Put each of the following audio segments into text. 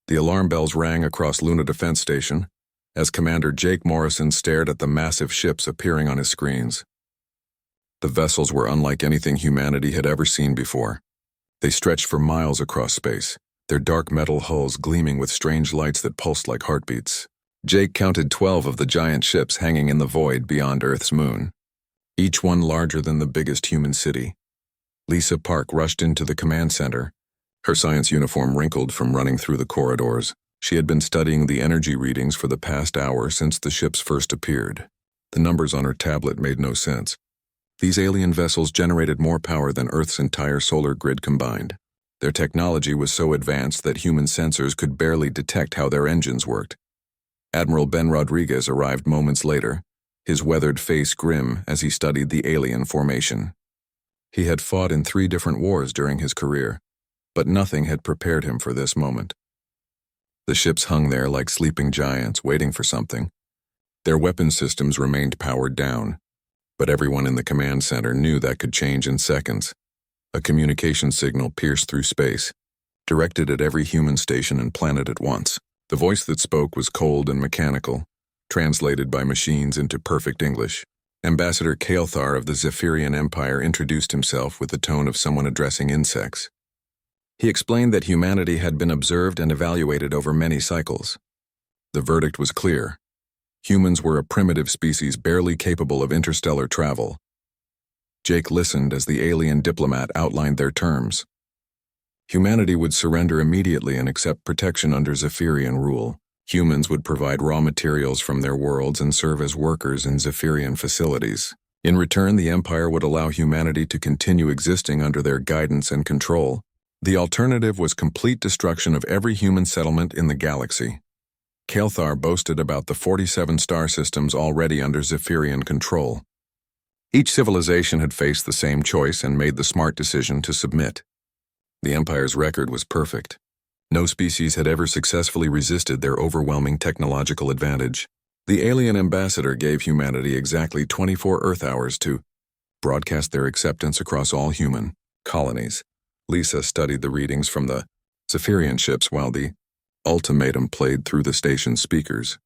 The alarm bells rang across Luna Defense Station as Commander Jake Morrison stared at the massive ships appearing on his screens. The vessels were unlike anything humanity had ever seen before. They stretched for miles across space, their dark metal hulls gleaming with strange lights that pulsed like heartbeats. Jake counted 12 of the giant ships hanging in the void beyond Earth's moon, each one larger than the biggest human city. Lisa Park rushed into the command center, her science uniform wrinkled from running through the corridors. She had been studying the energy readings for the past hour since the ships first appeared. The numbers on her tablet made no sense. These alien vessels generated more power than Earth's entire solar grid combined. Their technology was so advanced that human sensors could barely detect how their engines worked. Admiral Ben Rodriguez arrived moments later, his weathered face grim as he studied the alien formation. He had fought in 3 different wars during his career, but nothing had prepared him for this moment. The ships hung there like sleeping giants waiting for something. Their weapon systems remained powered down, but everyone in the command center knew that could change in seconds. A communication signal pierced through space, directed at every human station and planet at once. The voice that spoke was cold and mechanical, translated by machines into perfect English. Ambassador Kael'thar of the Zephyrian Empire introduced himself with the tone of someone addressing insects. He explained that humanity had been observed and evaluated over many cycles. The verdict was clear. Humans were a primitive species barely capable of interstellar travel. Jake listened as the alien diplomat outlined their terms. Humanity would surrender immediately and accept protection under Zephyrian rule. Humans would provide raw materials from their worlds and serve as workers in Zephyrian facilities. In return, the Empire would allow humanity to continue existing under their guidance and control. The alternative was complete destruction of every human settlement in the galaxy. Kael'thar boasted about the 47 star systems already under Zephyrian control. Each civilization had faced the same choice and made the smart decision to submit. The Empire's record was perfect. No species had ever successfully resisted their overwhelming technological advantage. The alien ambassador gave humanity exactly 24 Earth hours to broadcast their acceptance across all human colonies. Lisa studied the readings from the Zephyrian ships while the ultimatum played through the station's speakers.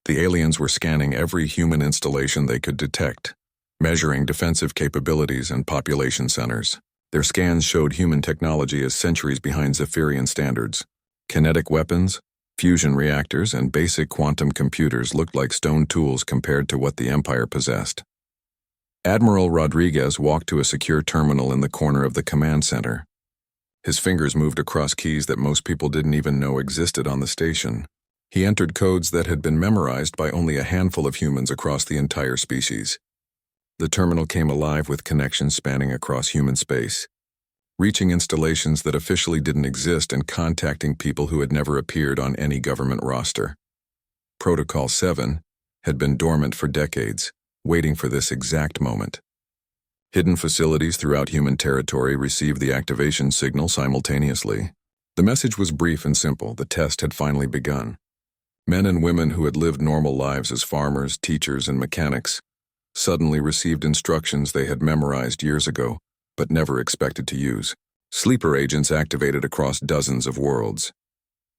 The aliens were scanning every human installation they could detect, measuring defensive capabilities and population centers. Their scans showed human technology as centuries behind Zephyrian standards. Kinetic weapons, fusion reactors, and basic quantum computers looked like stone tools compared to what the Empire possessed. Admiral Rodriguez walked to a secure terminal in the corner of the command center. His fingers moved across keys that most people didn't even know existed on the station. He entered codes that had been memorized by only a handful of humans across the entire species. The terminal came alive with connections spanning across human space, reaching installations that officially didn't exist and contacting people who had never appeared on any government roster. Protocol 7 had been dormant for decades, waiting for this exact moment. Hidden facilities throughout human territory received the activation signal simultaneously. The message was brief and simple. The test had finally begun. Men and women who had lived normal lives as farmers, teachers, and mechanics suddenly received instructions they had memorized years ago, but never expected to use. Sleeper agents activated across dozens of worlds.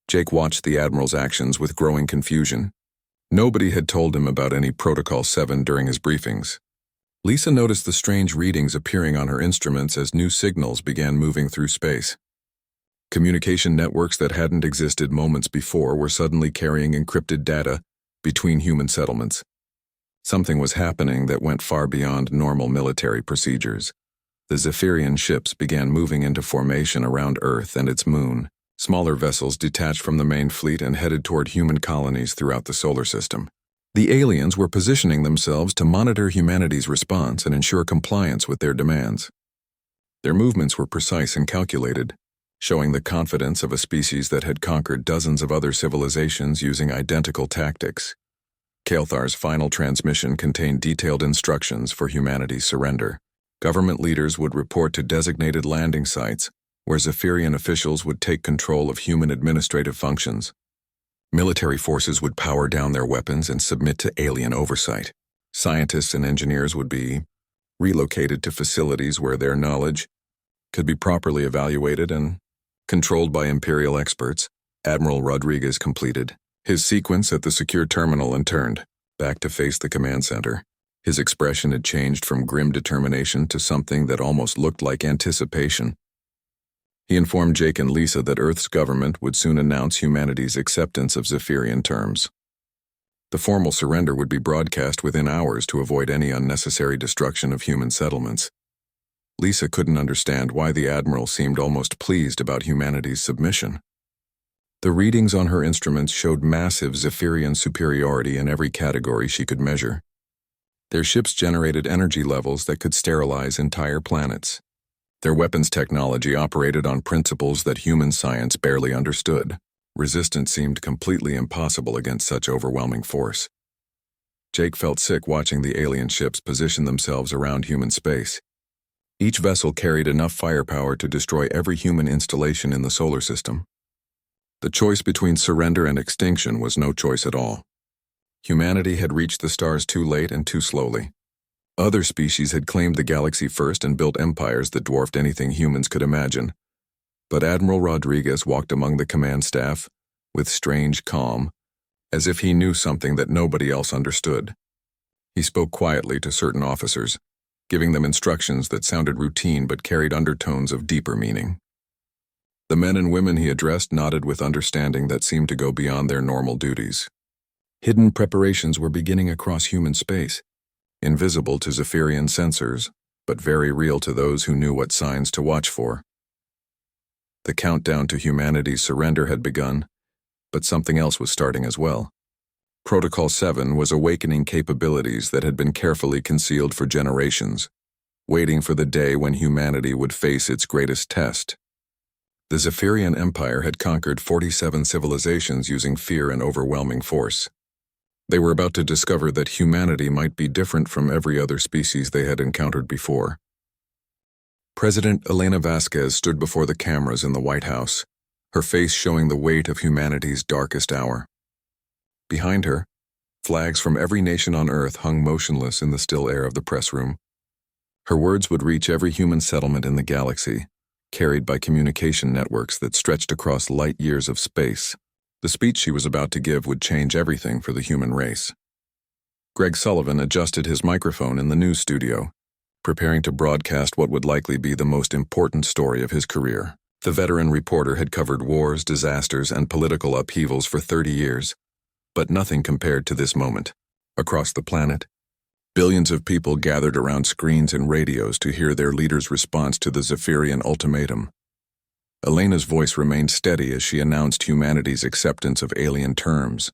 Jake watched the Admiral's actions with growing confusion. Nobody had told him about any Protocol 7 during his briefings. Lisa noticed the strange readings appearing on her instruments as new signals began moving through space. Communication networks that hadn't existed moments before were suddenly carrying encrypted data between human settlements. Something was happening that went far beyond normal military procedures. The Zephyrian ships began moving into formation around Earth and its moon. Smaller vessels detached from the main fleet and headed toward human colonies throughout the solar system. The aliens were positioning themselves to monitor humanity's response and ensure compliance with their demands. Their movements were precise and calculated, showing the confidence of a species that had conquered dozens of other civilizations using identical tactics. Kael'thar's final transmission contained detailed instructions for humanity's surrender. Government leaders would report to designated landing sites, where Zephyrian officials would take control of human administrative functions. Military forces would power down their weapons and submit to alien oversight. Scientists and engineers would be relocated to facilities where their knowledge could be properly evaluated and controlled by imperial experts. Admiral Rodriguez completed his sequence at the secure terminal and turned back to face the command center. His expression had changed from grim determination to something that almost looked like anticipation. He informed Jake and Lisa that Earth's government would soon announce humanity's acceptance of Zephyrian terms. The formal surrender would be broadcast within hours to avoid any unnecessary destruction of human settlements. Lisa couldn't understand why the Admiral seemed almost pleased about humanity's submission. The readings on her instruments showed massive Zephyrian superiority in every category she could measure. Their ships generated energy levels that could sterilize entire planets. Their weapons technology operated on principles that human science barely understood. Resistance seemed completely impossible against such overwhelming force. Jake felt sick watching the alien ships position themselves around human space. Each vessel carried enough firepower to destroy every human installation in the solar system. The choice between surrender and extinction was no choice at all. Humanity had reached the stars too late and too slowly. Other species had claimed the galaxy first and built empires that dwarfed anything humans could imagine. But Admiral Rodriguez walked among the command staff with strange calm, as if he knew something that nobody else understood. He spoke quietly to certain officers, giving them instructions that sounded routine but carried undertones of deeper meaning. The men and women he addressed nodded with understanding that seemed to go beyond their normal duties. Hidden preparations were beginning across human space, invisible to Zephyrian sensors, but very real to those who knew what signs to watch for. The countdown to humanity's surrender had begun, but something else was starting as well. Protocol 7 was awakening capabilities that had been carefully concealed for generations, waiting for the day when humanity would face its greatest test. The Zephyrian Empire had conquered 47 civilizations using fear and overwhelming force. They were about to discover that humanity might be different from every other species they had encountered before. President Elena Vasquez stood before the cameras in the White House, her face showing the weight of humanity's darkest hour. Behind her, flags from every nation on Earth hung motionless in the still air of the press room. Her words would reach every human settlement in the galaxy, carried by communication networks that stretched across light years of space. The speech she was about to give would change everything for the human race. Greg Sullivan adjusted his microphone in the news studio, preparing to broadcast what would likely be the most important story of his career. The veteran reporter had covered wars, disasters, and political upheavals for 30 years, but nothing compared to this moment. Across the planet, billions of people gathered around screens and radios to hear their leader's response to the Zephyrian ultimatum. Elena's voice remained steady as she announced humanity's acceptance of alien terms.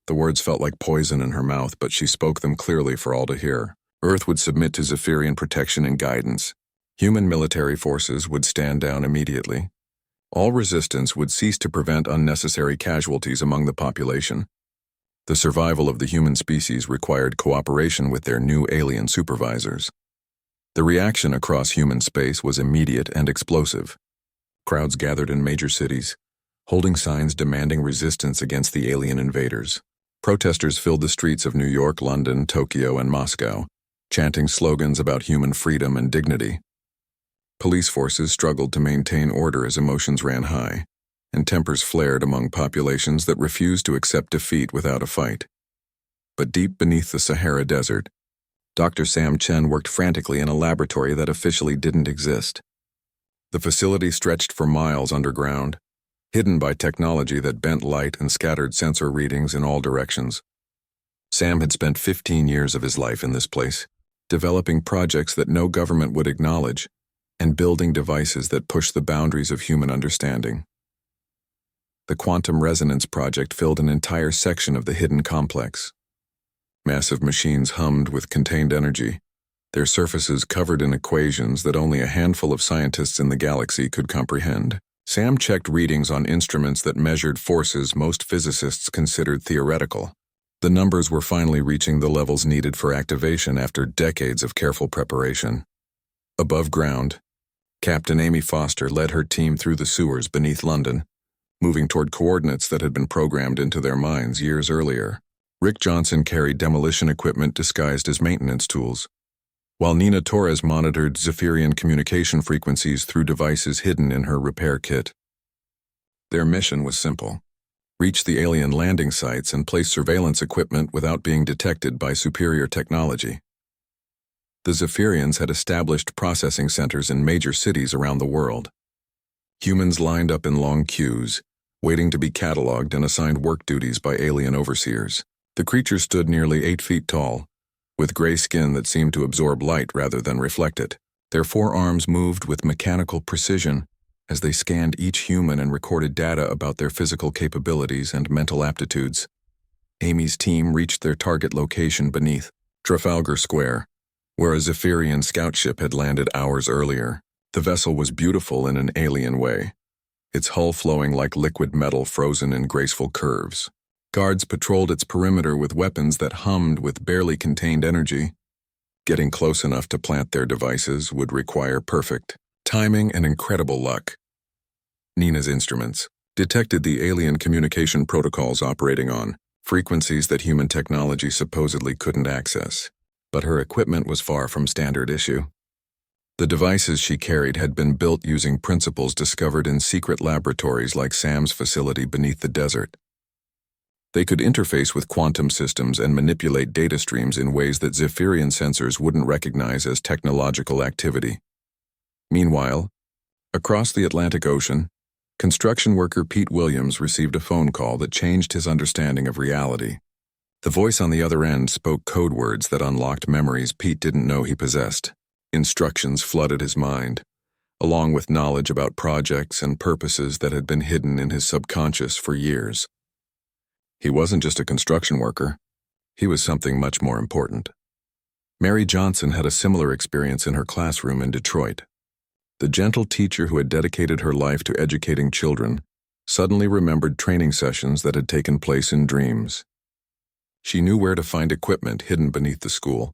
The words felt like poison in her mouth, but she spoke them clearly for all to hear. Earth would submit to Zephyrian protection and guidance. Human military forces would stand down immediately. All resistance would cease to prevent unnecessary casualties among the population. The survival of the human species required cooperation with their new alien supervisors. The reaction across human space was immediate and explosive. Crowds gathered in major cities, holding signs demanding resistance against the alien invaders. Protesters filled the streets of New York, London, Tokyo, and Moscow, chanting slogans about human freedom and dignity. Police forces struggled to maintain order as emotions ran high, and tempers flared among populations that refused to accept defeat without a fight. But deep beneath the Sahara Desert, Dr. Sam Chen worked frantically in a laboratory that officially didn't exist. The facility stretched for miles underground, hidden by technology that bent light and scattered sensor readings in all directions. Sam had spent 15 years of his life in this place, developing projects that no government would acknowledge, and building devices that pushed the boundaries of human understanding. The Quantum Resonance Project filled an entire section of the hidden complex. Massive machines hummed with contained energy, their surfaces covered in equations that only a handful of scientists in the galaxy could comprehend. Sam checked readings on instruments that measured forces most physicists considered theoretical. The numbers were finally reaching the levels needed for activation after decades of careful preparation. Above ground, Captain Amy Foster led her team through the sewers beneath London, moving toward coordinates that had been programmed into their minds years earlier. Rick Johnson carried demolition equipment disguised as maintenance tools, while Nina Torres monitored Zephyrian communication frequencies through devices hidden in her repair kit. Their mission was simple: reach the alien landing sites and place surveillance equipment without being detected by superior technology. The Zephyrians had established processing centers in major cities around the world. Humans lined up in long queues, waiting to be cataloged and assigned work duties by alien overseers. The creatures stood nearly 8 feet tall, with gray skin that seemed to absorb light rather than reflect it. Their forearms moved with mechanical precision as they scanned each human and recorded data about their physical capabilities and mental aptitudes. Amy's team reached their target location beneath Trafalgar Square, where a Zephyrian scout ship had landed hours earlier. The vessel was beautiful in an alien way, its hull flowing like liquid metal frozen in graceful curves. Guards patrolled its perimeter with weapons that hummed with barely contained energy. Getting close enough to plant their devices would require perfect timing and incredible luck. Nina's instruments detected the alien communication protocols operating on frequencies that human technology supposedly couldn't access, but her equipment was far from standard issue. The devices she carried had been built using principles discovered in secret laboratories like Sam's facility beneath the desert. They could interface with quantum systems and manipulate data streams in ways that Zephyrian sensors wouldn't recognize as technological activity. Meanwhile, across the Atlantic Ocean, construction worker Pete Williams received a phone call that changed his understanding of reality. The voice on the other end spoke code words that unlocked memories Pete didn't know he possessed. Instructions flooded his mind, along with knowledge about projects and purposes that had been hidden in his subconscious for years. He wasn't just a construction worker. He was something much more important. Mary Johnson had a similar experience in her classroom in Detroit. The gentle teacher who had dedicated her life to educating children suddenly remembered training sessions that had taken place in dreams. She knew where to find equipment hidden beneath the school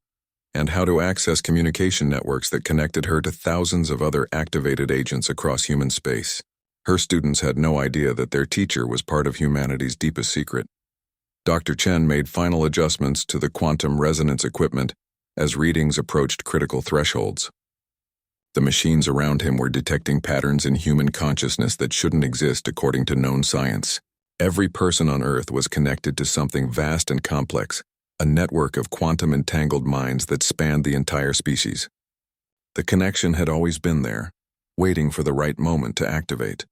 and how to access communication networks that connected her to thousands of other activated agents across human space. Her students had no idea that their teacher was part of humanity's deepest secret. Dr. Chen made final adjustments to the quantum resonance equipment as readings approached critical thresholds. The machines around him were detecting patterns in human consciousness that shouldn't exist according to known science. Every person on Earth was connected to something vast and complex, a network of quantum-entangled minds that spanned the entire species. The connection had always been there, waiting for the right moment to activate.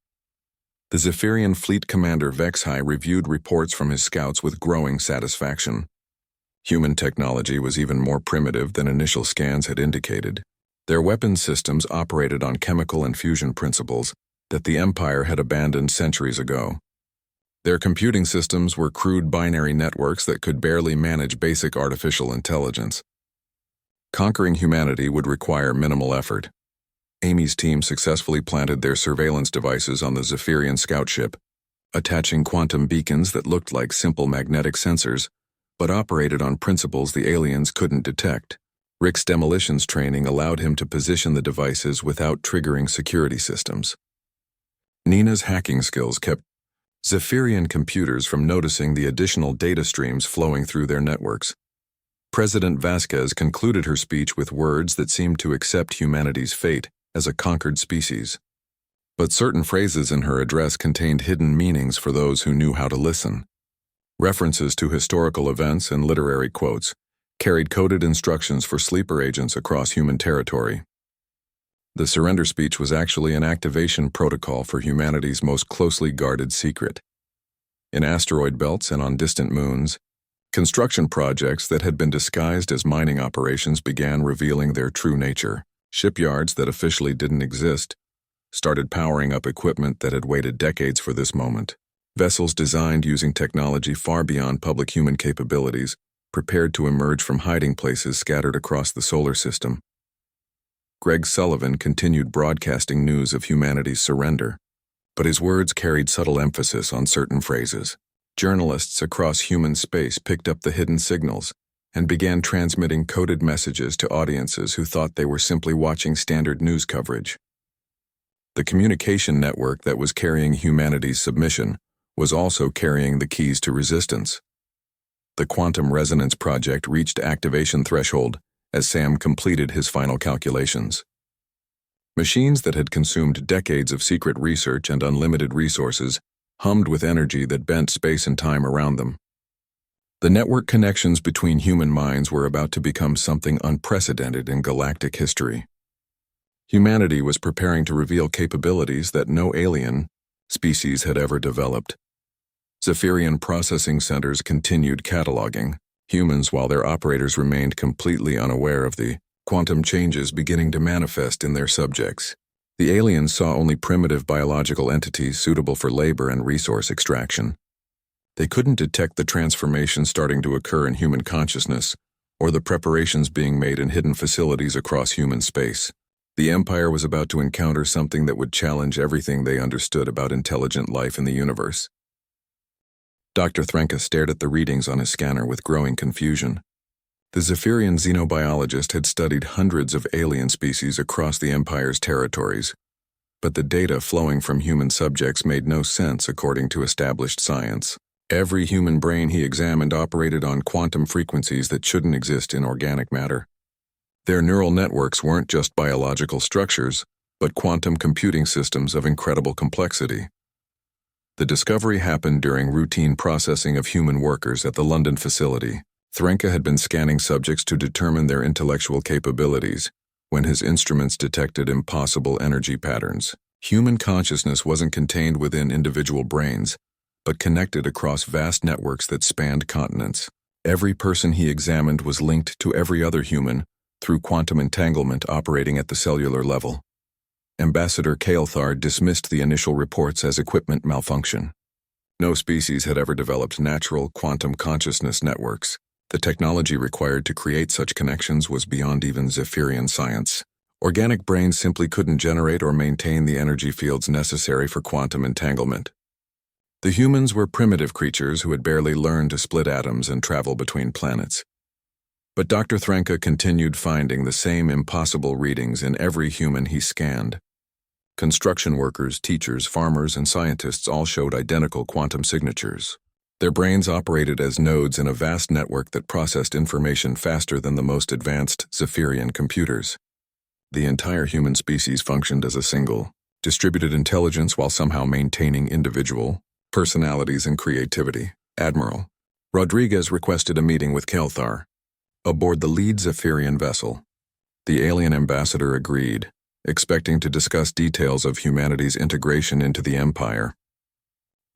The Zephyrian fleet commander Vexhai reviewed reports from his scouts with growing satisfaction. Human technology was even more primitive than initial scans had indicated. Their weapons systems operated on chemical and fusion principles that the Empire had abandoned centuries ago. Their computing systems were crude binary networks that could barely manage basic artificial intelligence. Conquering humanity would require minimal effort. Amy's team successfully planted their surveillance devices on the Zephyrian scout ship, attaching quantum beacons that looked like simple magnetic sensors, but operated on principles the aliens couldn't detect. Rick's demolitions training allowed him to position the devices without triggering security systems. Nina's hacking skills kept Zephyrian computers from noticing the additional data streams flowing through their networks. President Vasquez concluded her speech with words that seemed to accept humanity's fate as a conquered species. But certain phrases in her address contained hidden meanings for those who knew how to listen. References to historical events and literary quotes carried coded instructions for sleeper agents across human territory. The surrender speech was actually an activation protocol for humanity's most closely guarded secret. In asteroid belts and on distant moons, construction projects that had been disguised as mining operations began revealing their true nature. Shipyards that officially didn't exist started powering up equipment that had waited decades for this moment. Vessels designed using technology far beyond public human capabilities prepared to emerge from hiding places scattered across the solar system. Greg Sullivan continued broadcasting news of humanity's surrender, but his words carried subtle emphasis on certain phrases. Journalists across human space picked up the hidden signals and began transmitting coded messages to audiences who thought they were simply watching standard news coverage. The communication network that was carrying humanity's submission was also carrying the keys to resistance. The quantum resonance project reached activation threshold as Sam completed his final calculations. Machines that had consumed decades of secret research and unlimited resources hummed with energy that bent space and time around them. The network connections between human minds were about to become something unprecedented in galactic history. Humanity was preparing to reveal capabilities that no alien species had ever developed. Zephyrian processing centers continued cataloging humans while their operators remained completely unaware of the quantum changes beginning to manifest in their subjects. The aliens saw only primitive biological entities suitable for labor and resource extraction. They couldn't detect the transformation starting to occur in human consciousness, or the preparations being made in hidden facilities across human space. The Empire was about to encounter something that would challenge everything they understood about intelligent life in the universe. Dr. Threnka stared at the readings on his scanner with growing confusion. The Zephyrian xenobiologist had studied hundreds of alien species across the Empire's territories, but the data flowing from human subjects made no sense according to established science. Every human brain he examined operated on quantum frequencies that shouldn't exist in organic matter. Their neural networks weren't just biological structures, but quantum computing systems of incredible complexity. The discovery happened during routine processing of human workers at the London facility. Threnka had been scanning subjects to determine their intellectual capabilities when his instruments detected impossible energy patterns. Human consciousness wasn't contained within individual brains, but connected across vast networks that spanned continents. Every person he examined was linked to every other human through quantum entanglement operating at the cellular level. Ambassador Kael'thar dismissed the initial reports as equipment malfunction. No species had ever developed natural quantum consciousness networks. The technology required to create such connections was beyond even Zephyrian science. Organic brains simply couldn't generate or maintain the energy fields necessary for quantum entanglement. The humans were primitive creatures who had barely learned to split atoms and travel between planets. But Dr. Threnka continued finding the same impossible readings in every human he scanned. Construction workers, teachers, farmers, and scientists all showed identical quantum signatures. Their brains operated as nodes in a vast network that processed information faster than the most advanced Zephyrian computers. The entire human species functioned as a single, distributed intelligence while somehow maintaining individual personalities and creativity. Admiral Rodriguez requested a meeting with Kael'thar aboard the lead Zephyrian vessel. The alien ambassador agreed, expecting to discuss details of humanity's integration into the Empire.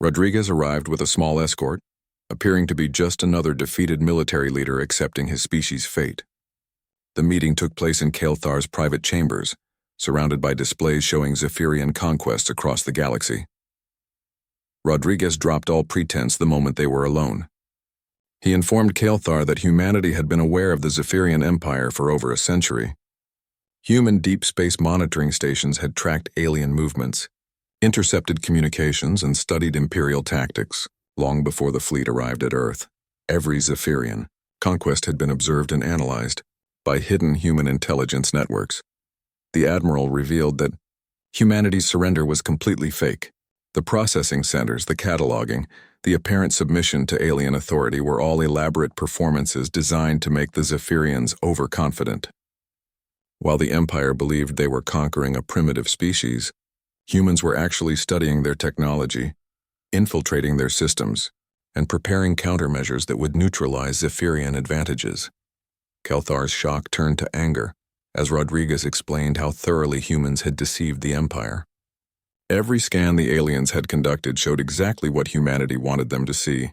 Rodriguez arrived with a small escort, appearing to be just another defeated military leader accepting his species' fate. The meeting took place in Kael'thar's private chambers, surrounded by displays showing Zephyrian conquests across the galaxy. Rodriguez dropped all pretense the moment they were alone. He informed Kael'thar that humanity had been aware of the Zephyrian Empire for over a century. Human deep space monitoring stations had tracked alien movements, intercepted communications, and studied Imperial tactics long before the fleet arrived at Earth. Every Zephyrian conquest had been observed and analyzed by hidden human intelligence networks. The Admiral revealed that humanity's surrender was completely fake. The processing centers, the cataloging, the apparent submission to alien authority were all elaborate performances designed to make the Zephyrians overconfident. While the Empire believed they were conquering a primitive species, humans were actually studying their technology, infiltrating their systems, and preparing countermeasures that would neutralize Zephyrian advantages. Kael'thar's shock turned to anger as Rodriguez explained how thoroughly humans had deceived the Empire. Every scan the aliens had conducted showed exactly what humanity wanted them to see.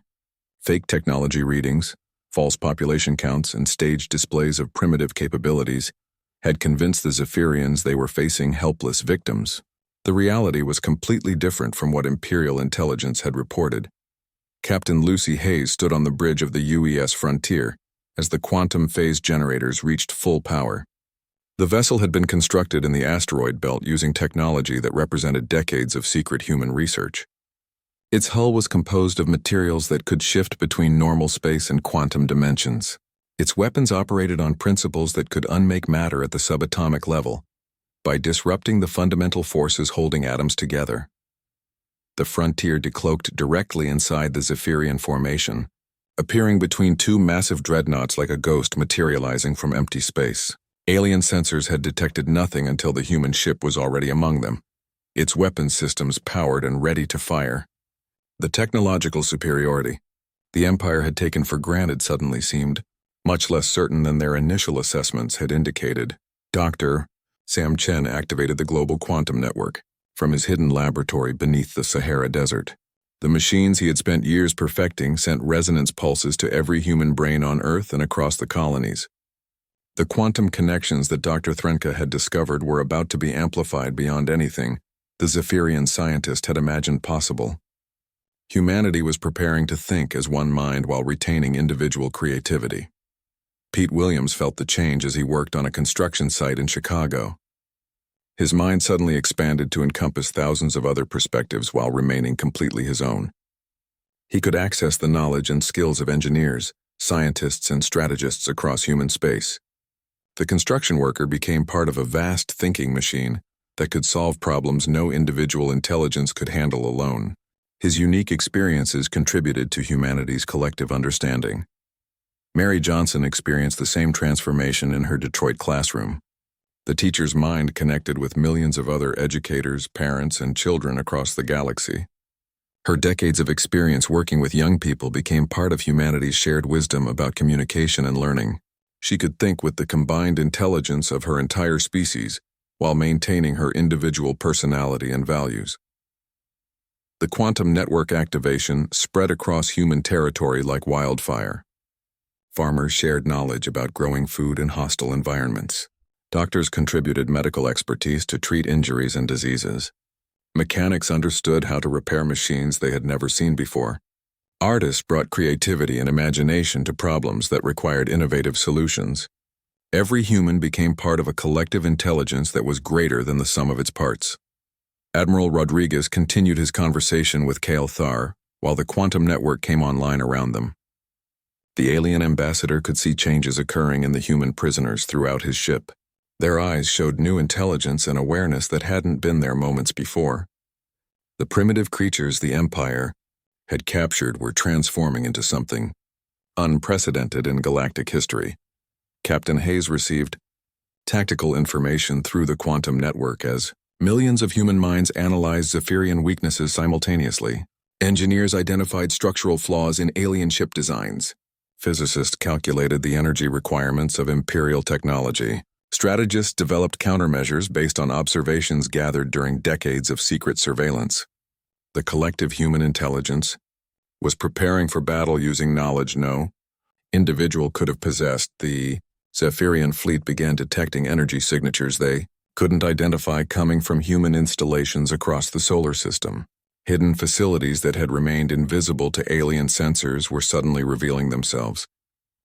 Fake technology readings, false population counts, and staged displays of primitive capabilities had convinced the Zephyrians they were facing helpless victims. The reality was completely different from what Imperial intelligence had reported. Captain Lucy Hayes stood on the bridge of the UES Frontier as the quantum phase generators reached full power. The vessel had been constructed in the asteroid belt using technology that represented decades of secret human research. Its hull was composed of materials that could shift between normal space and quantum dimensions. Its weapons operated on principles that could unmake matter at the subatomic level by disrupting the fundamental forces holding atoms together. The Frontier decloaked directly inside the Zephyrian formation, appearing between two massive dreadnoughts like a ghost materializing from empty space. Alien sensors had detected nothing until the human ship was already among them, its weapons systems powered and ready to fire. The technological superiority the Empire had taken for granted suddenly seemed much less certain than their initial assessments had indicated. Dr. Sam Chen activated the global quantum network from his hidden laboratory beneath the Sahara Desert. The machines he had spent years perfecting sent resonance pulses to every human brain on Earth and across the colonies. The quantum connections that Dr. Threnka had discovered were about to be amplified beyond anything the Zephyrian scientist had imagined possible. Humanity was preparing to think as one mind while retaining individual creativity. Pete Williams felt the change as he worked on a construction site in Chicago. His mind suddenly expanded to encompass thousands of other perspectives while remaining completely his own. He could access the knowledge and skills of engineers, scientists, and strategists across human space. The construction worker became part of a vast thinking machine that could solve problems no individual intelligence could handle alone. His unique experiences contributed to humanity's collective understanding. Mary Johnson experienced the same transformation in her Detroit classroom. The teacher's mind connected with millions of other educators, parents, and children across the galaxy. Her decades of experience working with young people became part of humanity's shared wisdom about communication and learning. She could think with the combined intelligence of her entire species while maintaining her individual personality and values. The quantum network activation spread across human territory like wildfire. Farmers shared knowledge about growing food in hostile environments. Doctors contributed medical expertise to treat injuries and diseases. Mechanics understood how to repair machines they had never seen before. Artists brought creativity and imagination to problems that required innovative solutions. Every human became part of a collective intelligence that was greater than the sum of its parts. Admiral Rodriguez continued his conversation with Kale Thar while the quantum network came online around them. The alien ambassador could see changes occurring in the human prisoners throughout his ship. Their eyes showed new intelligence and awareness that hadn't been there moments before. The primitive creatures the Empire had captured were transforming into something unprecedented in galactic history. Captain Hayes received tactical information through the quantum network as millions of human minds analyzed Zephyrian weaknesses simultaneously. Engineers identified structural flaws in alien ship designs. Physicists calculated the energy requirements of Imperial technology. Strategists developed countermeasures based on observations gathered during decades of secret surveillance. The collective human intelligence was preparing for battle using knowledge no individual could have possessed. The Zephyrian fleet began detecting energy signatures they couldn't identify coming from human installations across the solar system. Hidden facilities that had remained invisible to alien sensors were suddenly revealing themselves.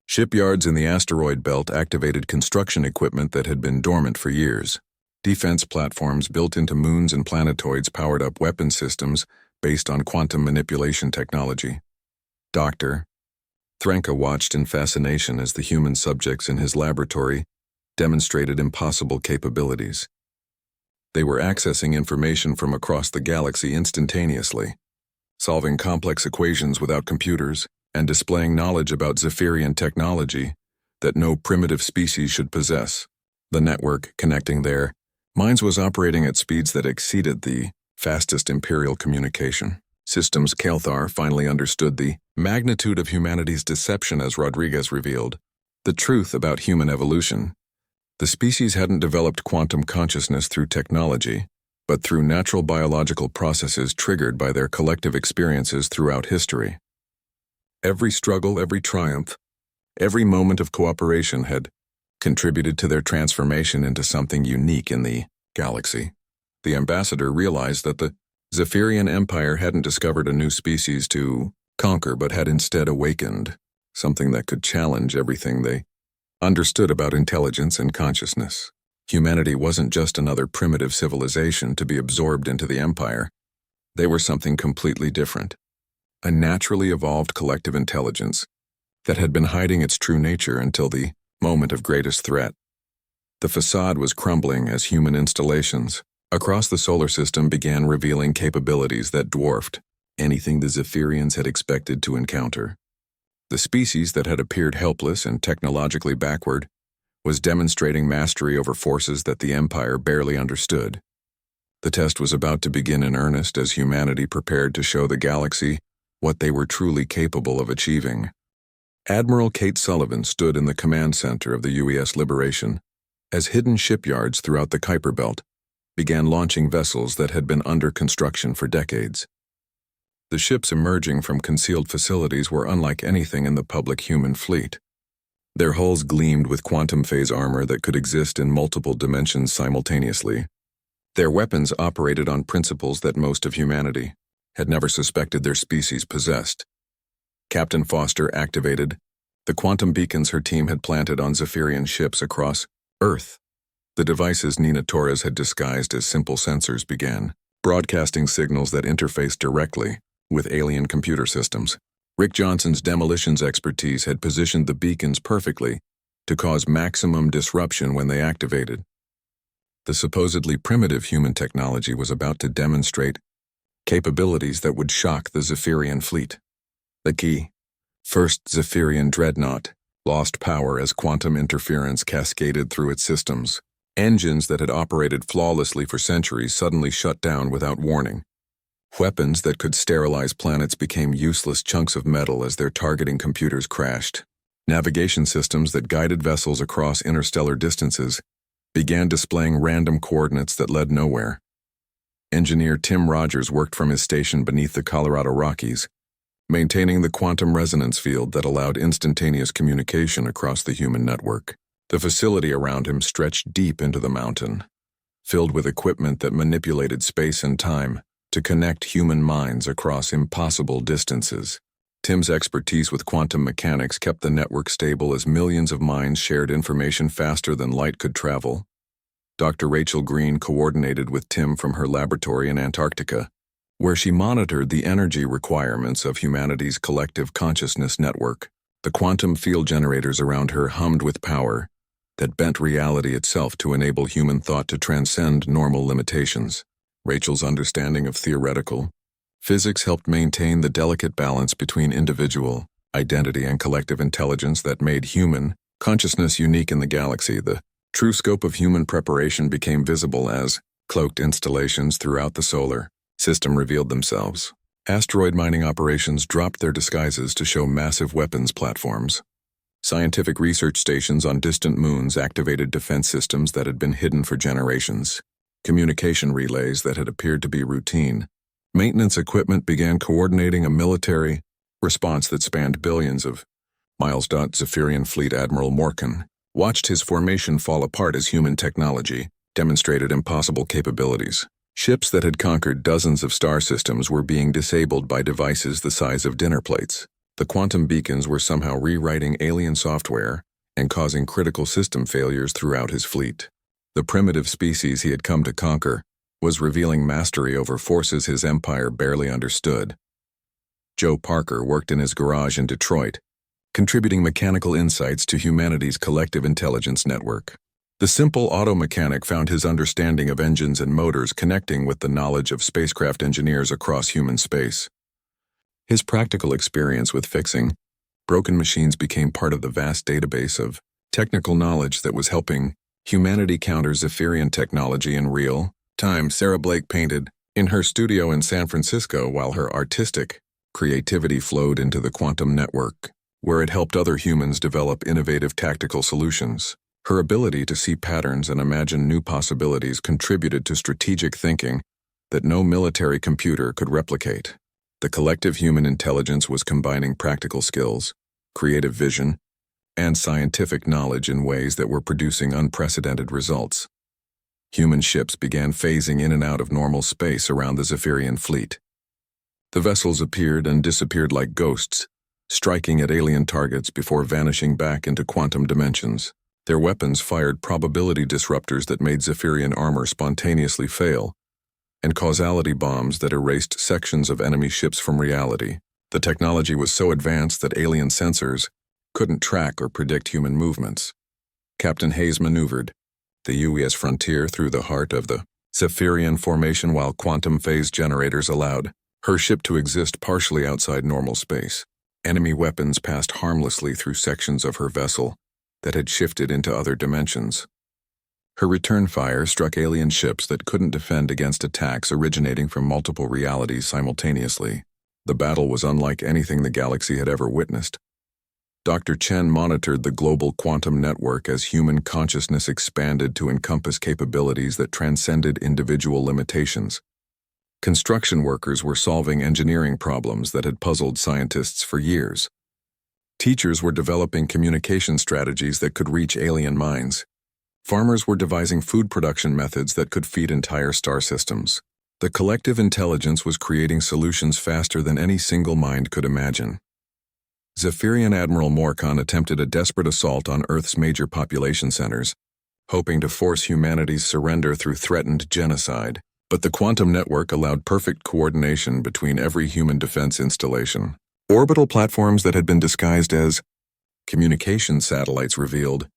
Shipyards in the asteroid belt activated construction equipment that had been dormant for years. Defense platforms built into moons and planetoids powered up weapon systems based on quantum manipulation technology. Dr. Threnka watched in fascination as the human subjects in his laboratory demonstrated impossible capabilities. They were accessing information from across the galaxy instantaneously, solving complex equations without computers, and displaying knowledge about Zephyrian technology that no primitive species should possess. The network connecting their minds was operating at speeds that exceeded the fastest Imperial communication systems. Kalthar finally understood the magnitude of humanity's deception as Rodriguez revealed the truth about human evolution. The species hadn't developed quantum consciousness through technology, but through natural biological processes triggered by their collective experiences throughout history. Every struggle, every triumph, every moment of cooperation had contributed to their transformation into something unique in the galaxy. The ambassador realized that the Zephyrian Empire hadn't discovered a new species to conquer, but had instead awakened something that could challenge everything they understood about intelligence and consciousness. Humanity wasn't just another primitive civilization to be absorbed into the Empire. They were something completely different. A naturally evolved collective intelligence that had been hiding its true nature until the moment of greatest threat. The facade was crumbling as human installations across the solar system began revealing capabilities that dwarfed anything the Zephyrians had expected to encounter. The species that had appeared helpless and technologically backward was demonstrating mastery over forces that the Empire barely understood. The test was about to begin in earnest as humanity prepared to show the galaxy what they were truly capable of achieving. Admiral Kate Sullivan stood in the command center of the UES Liberation as hidden shipyards throughout the Kuiper Belt began launching vessels that had been under construction for decades. The ships emerging from concealed facilities were unlike anything in the public human fleet. Their hulls gleamed with quantum phase armor that could exist in multiple dimensions simultaneously. Their weapons operated on principles that most of humanity had never suspected their species possessed. Captain Foster activated the quantum beacons her team had planted on Zephyrian ships across Earth. The devices Nina Torres had disguised as simple sensors began broadcasting signals that interfaced directly with alien computer systems. Rick Johnson's demolitions expertise had positioned the beacons perfectly to cause maximum disruption when they activated. The supposedly primitive human technology was about to demonstrate capabilities that would shock the Zephyrian fleet. The key, first Zephyrian dreadnought, lost power as quantum interference cascaded through its systems. Engines that had operated flawlessly for centuries suddenly shut down without warning. Weapons that could sterilize planets became useless chunks of metal as their targeting computers crashed. Navigation systems that guided vessels across interstellar distances began displaying random coordinates that led nowhere. Engineer Tim Rogers worked from his station beneath the Colorado Rockies, maintaining the quantum resonance field that allowed instantaneous communication across the human network. The facility around him stretched deep into the mountain, filled with equipment that manipulated space and time to connect human minds across impossible distances. Tim's expertise with quantum mechanics kept the network stable as millions of minds shared information faster than light could travel. Dr. Rachel Green coordinated with Tim from her laboratory in Antarctica, where she monitored the energy requirements of humanity's collective consciousness network. The quantum field generators around her hummed with power that bent reality itself to enable human thought to transcend normal limitations. Rachel's understanding of theoretical physics helped maintain the delicate balance between individual identity and collective intelligence that made human consciousness unique in the galaxy. The true scope of human preparation became visible as cloaked installations throughout the solar system revealed themselves. Asteroid mining operations dropped their disguises to show massive weapons platforms. Scientific research stations on distant moons activated defense systems that had been hidden for generations. Communication relays that had appeared to be routine. Maintenance equipment began coordinating a military response that spanned billions of miles. Zephyrian Fleet Admiral Morkan watched his formation fall apart as human technology demonstrated impossible capabilities. Ships that had conquered dozens of star systems were being disabled by devices the size of dinner plates. The quantum beacons were somehow rewriting alien software and causing critical system failures throughout his fleet. The primitive species he had come to conquer was revealing mastery over forces his empire barely understood. Joe Parker worked in his garage in Detroit, contributing mechanical insights to humanity's collective intelligence network. The simple auto mechanic found his understanding of engines and motors connecting with the knowledge of spacecraft engineers across human space. His practical experience with fixing broken machines became part of the vast database of technical knowledge that was helping humanity counter Zephyrian technology in real time. Sarah Blake painted in her studio in San Francisco while her artistic creativity flowed into the quantum network, where it helped other humans develop innovative tactical solutions. Her ability to see patterns and imagine new possibilities contributed to strategic thinking that no military computer could replicate. The collective human intelligence was combining practical skills, creative vision, and scientific knowledge in ways that were producing unprecedented results. Human ships began phasing in and out of normal space around the Zephyrian fleet. The vessels appeared and disappeared like ghosts, striking at alien targets before vanishing back into quantum dimensions. Their weapons fired probability disruptors that made Zephyrian armor spontaneously fail, and causality bombs that erased sections of enemy ships from reality. The technology was so advanced that alien sensors couldn't track or predict human movements. Captain Hayes maneuvered the UES frontier through the heart of the Zephyrian formation while quantum phase generators allowed her ship to exist partially outside normal space. Enemy weapons passed harmlessly through sections of her vessel that had shifted into other dimensions. Her return fire struck alien ships that couldn't defend against attacks originating from multiple realities simultaneously. The battle was unlike anything the galaxy had ever witnessed. Dr. Chen monitored the global quantum network as human consciousness expanded to encompass capabilities that transcended individual limitations. Construction workers were solving engineering problems that had puzzled scientists for years. Teachers were developing communication strategies that could reach alien minds. Farmers were devising food production methods that could feed entire star systems. The collective intelligence was creating solutions faster than any single mind could imagine. Zephyrian Admiral Morcon attempted a desperate assault on Earth's major population centers, hoping to force humanity's surrender through threatened genocide. But the quantum network allowed perfect coordination between every human defense installation. Orbital platforms that had been disguised as communication satellites revealed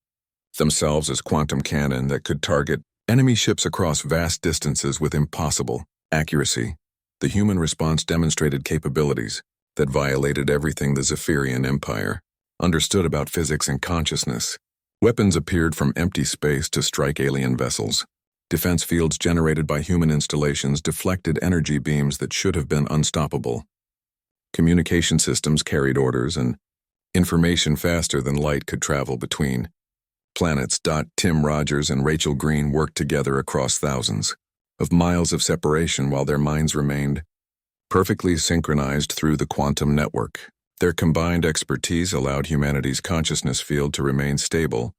themselves as quantum cannon that could target enemy ships across vast distances with impossible accuracy. The human response demonstrated capabilities that violated everything the Zephyrian Empire understood about physics and consciousness. Weapons appeared from empty space to strike alien vessels. Defense fields generated by human installations deflected energy beams that should have been unstoppable. Communication systems carried orders and information faster than light could travel between planets. Tim Rogers and Rachel Green worked together across thousands of miles of separation while their minds remained perfectly synchronized through the quantum network. Their combined expertise allowed humanity's consciousness field to remain stable,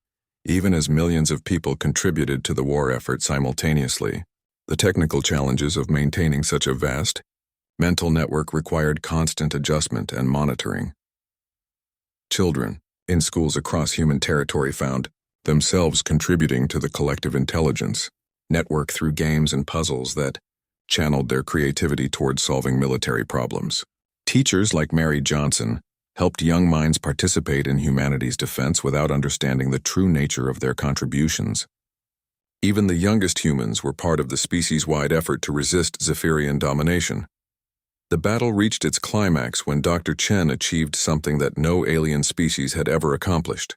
even as millions of people contributed to the war effort simultaneously. The technical challenges of maintaining such a vast mental network required constant adjustment and monitoring. Children in schools across human territory found themselves contributing to the collective intelligence network through games and puzzles that channeled their creativity towards solving military problems. Teachers like Mary Johnson helped young minds participate in humanity's defense without understanding the true nature of their contributions. Even the youngest humans were part of the species-wide effort to resist Zephyrian domination. The battle reached its climax when Dr. Chen achieved something that no alien species had ever accomplished.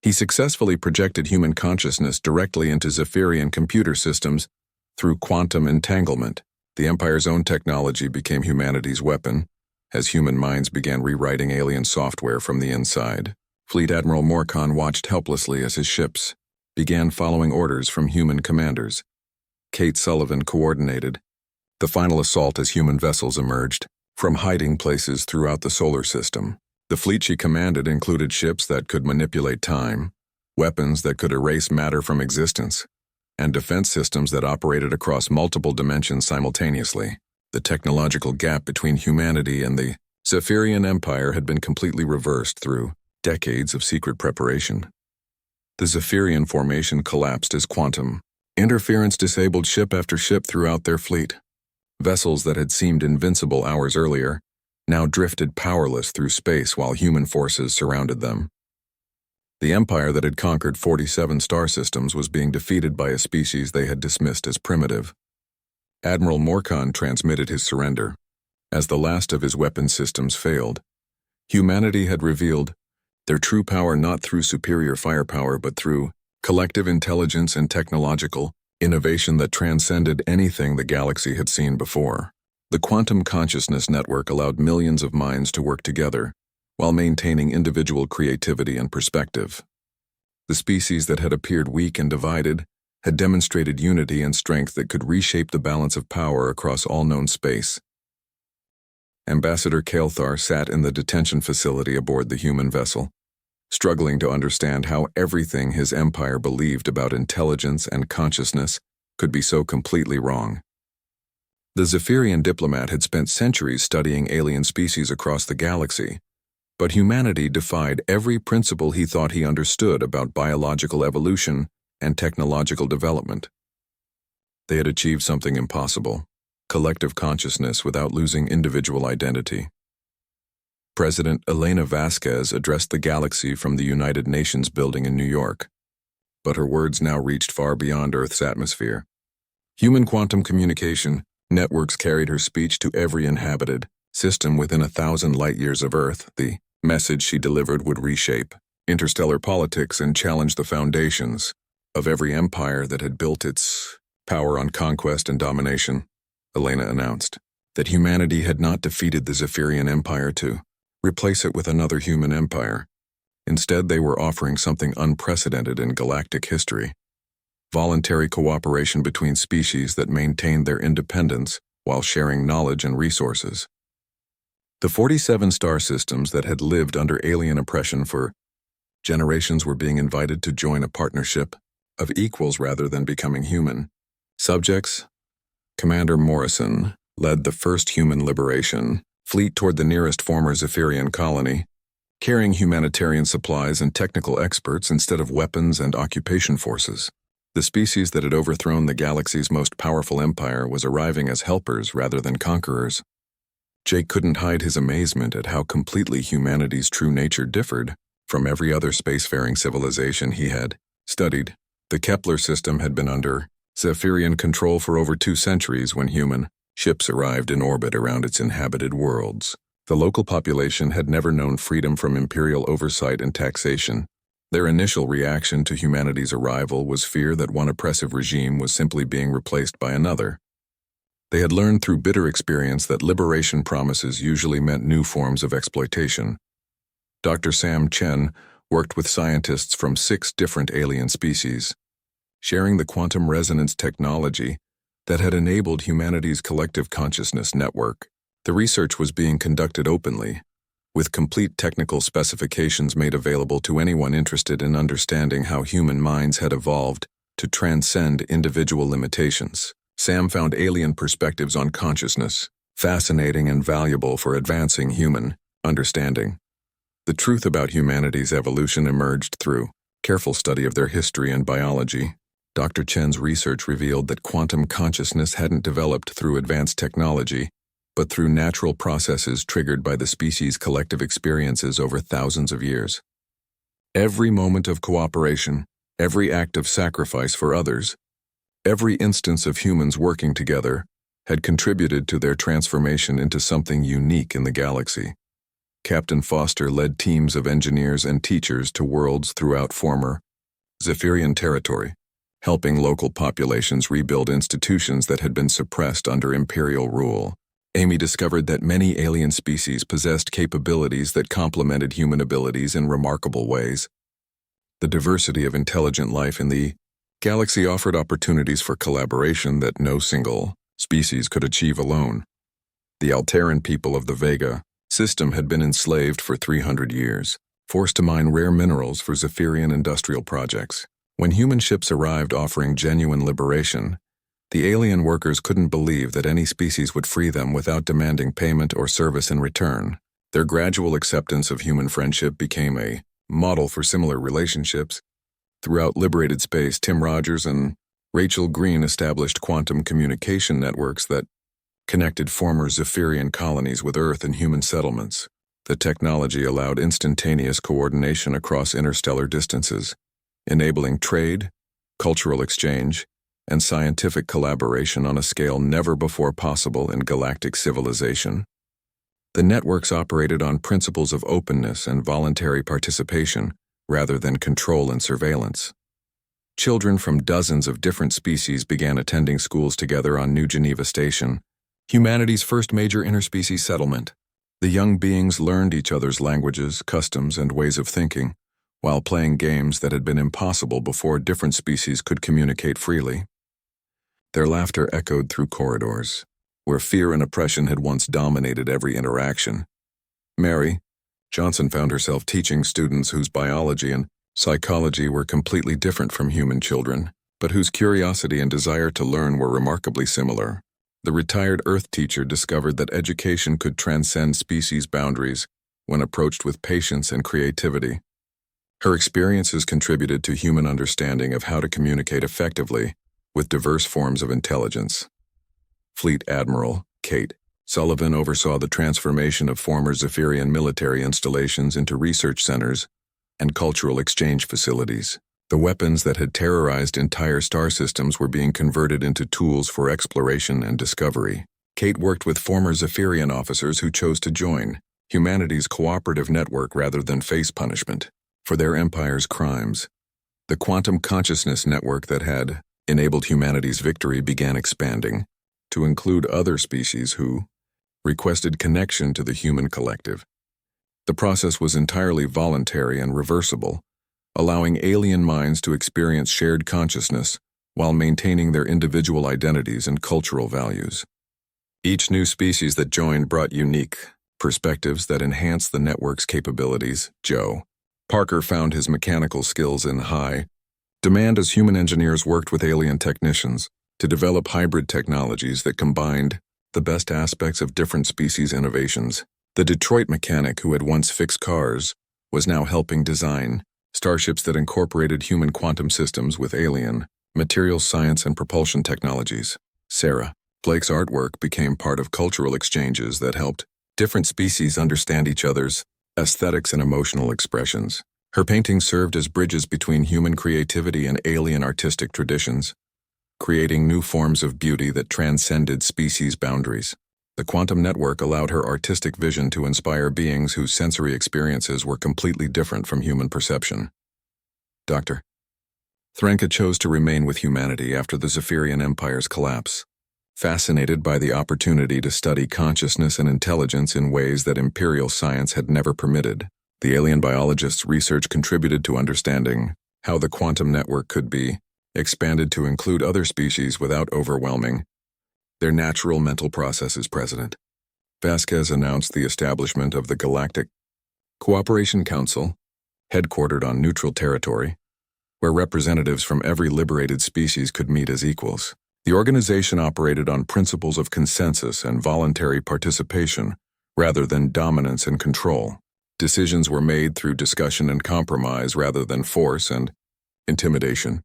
He successfully projected human consciousness directly into Zephyrian computer systems through quantum entanglement. The Empire's own technology became humanity's weapon, as human minds began rewriting alien software from the inside. Fleet Admiral Morcon watched helplessly as his ships began following orders from human commanders. Kate Sullivan coordinated the final assault as human vessels emerged from hiding places throughout the solar system. The fleet she commanded included ships that could manipulate time, weapons that could erase matter from existence, and defense systems that operated across multiple dimensions simultaneously. The technological gap between humanity and the Zephyrian Empire had been completely reversed through decades of secret preparation. The Zephyrian formation collapsed as quantum interference disabled ship after ship throughout their fleet. Vessels that had seemed invincible hours earlier now drifted powerless through space while human forces surrounded them. The empire that had conquered 47 star systems was being defeated by a species they had dismissed as primitive. Admiral Morcon transmitted his surrender. As the last of his weapon systems failed, humanity had revealed their true power not through superior firepower but through collective intelligence and technological innovation that transcended anything the galaxy had seen before. The quantum consciousness network allowed millions of minds to work together while maintaining individual creativity and perspective. The species that had appeared weak and divided had demonstrated unity and strength that could reshape the balance of power across all known space. Ambassador Kael'thar sat in the detention facility aboard the human vessel, struggling to understand how everything his empire believed about intelligence and consciousness could be so completely wrong. The Zephyrian diplomat had spent centuries studying alien species across the galaxy, but humanity defied every principle he thought he understood about biological evolution and technological development. They had achieved something impossible: collective consciousness without losing individual identity. President Elena Vasquez addressed the galaxy from the United Nations building in New York, but her words now reached far beyond Earth's atmosphere. Human quantum communication networks carried her speech to every inhabited system within 1,000 light-years of Earth. The message she delivered would reshape interstellar politics and challenge the foundations of every empire that had built its power on conquest and domination, Elena announced that humanity had not defeated the Zephyrian Empire to replace it with another human empire. Instead, they were offering something unprecedented in galactic history: voluntary cooperation between species that maintained their independence while sharing knowledge and resources. The 47 star systems that had lived under alien oppression for generations were being invited to join a partnership of equals rather than becoming human subjects. Commander Morrison led the first human liberation fleet toward the nearest former Zephyrian colony, carrying humanitarian supplies and technical experts instead of weapons and occupation forces. The species that had overthrown the galaxy's most powerful empire was arriving as helpers rather than conquerors. Jake couldn't hide his amazement at how completely humanity's true nature differed from every other spacefaring civilization he had studied. The Kepler system had been under Zephyrian control for over 2 centuries when human ships arrived in orbit around its inhabited worlds. The local population had never known freedom from imperial oversight and taxation. Their initial reaction to humanity's arrival was fear that one oppressive regime was simply being replaced by another. They had learned through bitter experience that liberation promises usually meant new forms of exploitation. Dr. Sam Chen worked with scientists from 6 different alien species, sharing the quantum resonance technology that had enabled humanity's collective consciousness network. The research was being conducted openly, with complete technical specifications made available to anyone interested in understanding how human minds had evolved to transcend individual limitations. Sam found alien perspectives on consciousness fascinating and valuable for advancing human understanding. The truth about humanity's evolution emerged through careful study of their history and biology. Dr. Chen's research revealed that quantum consciousness hadn't developed through advanced technology, but through natural processes triggered by the species' collective experiences over thousands of years. Every moment of cooperation, every act of sacrifice for others, every instance of humans working together had contributed to their transformation into something unique in the galaxy. Captain Foster led teams of engineers and teachers to worlds throughout former Zephyrian territory, helping local populations rebuild institutions that had been suppressed under imperial rule. Amy discovered that many alien species possessed capabilities that complemented human abilities in remarkable ways. The diversity of intelligent life in the galaxy offered opportunities for collaboration that no single species could achieve alone. The Alteran people of the Vega system had been enslaved for 300 years, forced to mine rare minerals for Zephyrian industrial projects. When human ships arrived offering genuine liberation, the alien workers couldn't believe that any species would free them without demanding payment or service in return. Their gradual acceptance of human friendship became a model for similar relationships. Throughout liberated space, Tim Rogers and Rachel Green established quantum communication networks that connected former Zephyrian colonies with Earth and human settlements. The technology allowed instantaneous coordination across interstellar distances, enabling trade, cultural exchange, and scientific collaboration on a scale never before possible in galactic civilization. The networks operated on principles of openness and voluntary participation rather than control and surveillance. Children from dozens of different species began attending schools together on New Geneva Station, humanity's first major interspecies settlement. The young beings learned each other's languages, customs, and ways of thinking, while playing games that had been impossible before different species could communicate freely. Their laughter echoed through corridors, where fear and oppression had once dominated every interaction. Mary Johnson found herself teaching students whose biology and psychology were completely different from human children, but whose curiosity and desire to learn were remarkably similar. The retired Earth teacher discovered that education could transcend species boundaries when approached with patience and creativity. Her experiences contributed to human understanding of how to communicate effectively with diverse forms of intelligence. Fleet Admiral Kate Sullivan oversaw the transformation of former Zephyrian military installations into research centers and cultural exchange facilities. The weapons that had terrorized entire star systems were being converted into tools for exploration and discovery. Kate worked with former Zephyrian officers who chose to join humanity's cooperative network rather than face punishment for their empire's crimes. The quantum consciousness network that had enabled humanity's victory began expanding to include other species who requested connection to the human collective. The process was entirely voluntary and reversible, allowing alien minds to experience shared consciousness while maintaining their individual identities and cultural values. Each new species that joined brought unique perspectives that enhanced the network's capabilities. Joe Parker found his mechanical skills in high demand as human engineers worked with alien technicians to develop hybrid technologies that combined the best aspects of different species' innovations. The Detroit mechanic who had once fixed cars was now helping design starships that incorporated human quantum systems with alien material science and propulsion technologies. Sarah Blake's artwork became part of cultural exchanges that helped different species understand each other's aesthetics and emotional expressions. Her paintings served as bridges between human creativity and alien artistic traditions, creating new forms of beauty that transcended species boundaries. The quantum network allowed her artistic vision to inspire beings whose sensory experiences were completely different from human perception. Dr. Thranka chose to remain with humanity after the Zephyrian Empire's collapse, fascinated by the opportunity to study consciousness and intelligence in ways that imperial science had never permitted. The alien biologist's research contributed to understanding how the quantum network could be expanded to include other species without overwhelming their natural mental processes. President Vasquez announced the establishment of the Galactic Cooperation Council, headquartered on neutral territory, where representatives from every liberated species could meet as equals. The organization operated on principles of consensus and voluntary participation rather than dominance and control. Decisions were made through discussion and compromise rather than force and intimidation.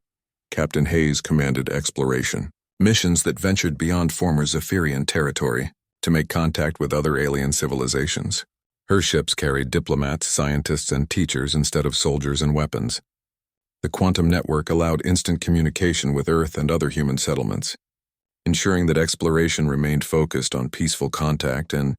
Captain Hayes commanded exploration missions that ventured beyond former Zephyrian territory to make contact with other alien civilizations. Her ships carried diplomats, scientists, and teachers instead of soldiers and weapons. The quantum network allowed instant communication with Earth and other human settlements, ensuring that exploration remained focused on peaceful contact and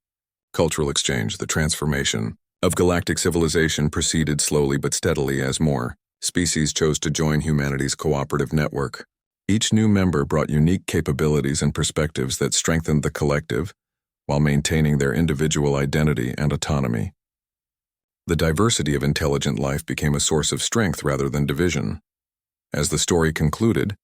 cultural exchange. The transformation of galactic civilization proceeded slowly but steadily as more species chose to join humanity's cooperative network. Each new member brought unique capabilities and perspectives that strengthened the collective while maintaining their individual identity and autonomy. The diversity of intelligent life became a source of strength rather than division. As the story concluded,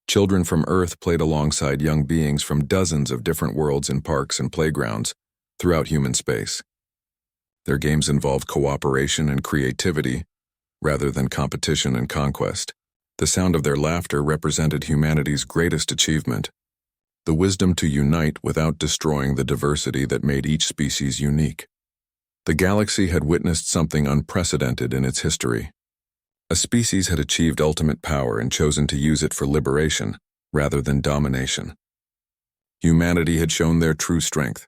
children from Earth played alongside young beings from dozens of different worlds in parks and playgrounds throughout human space. Their games involved cooperation and creativity rather than competition and conquest. The sound of their laughter represented humanity's greatest achievement, the wisdom to unite without destroying the diversity that made each species unique. The galaxy had witnessed something unprecedented in its history. A species had achieved ultimate power and chosen to use it for liberation rather than domination. Humanity had shown their true strength,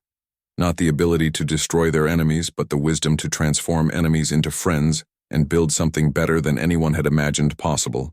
not the ability to destroy their enemies, but the wisdom to transform enemies into friends and build something better than anyone had imagined possible.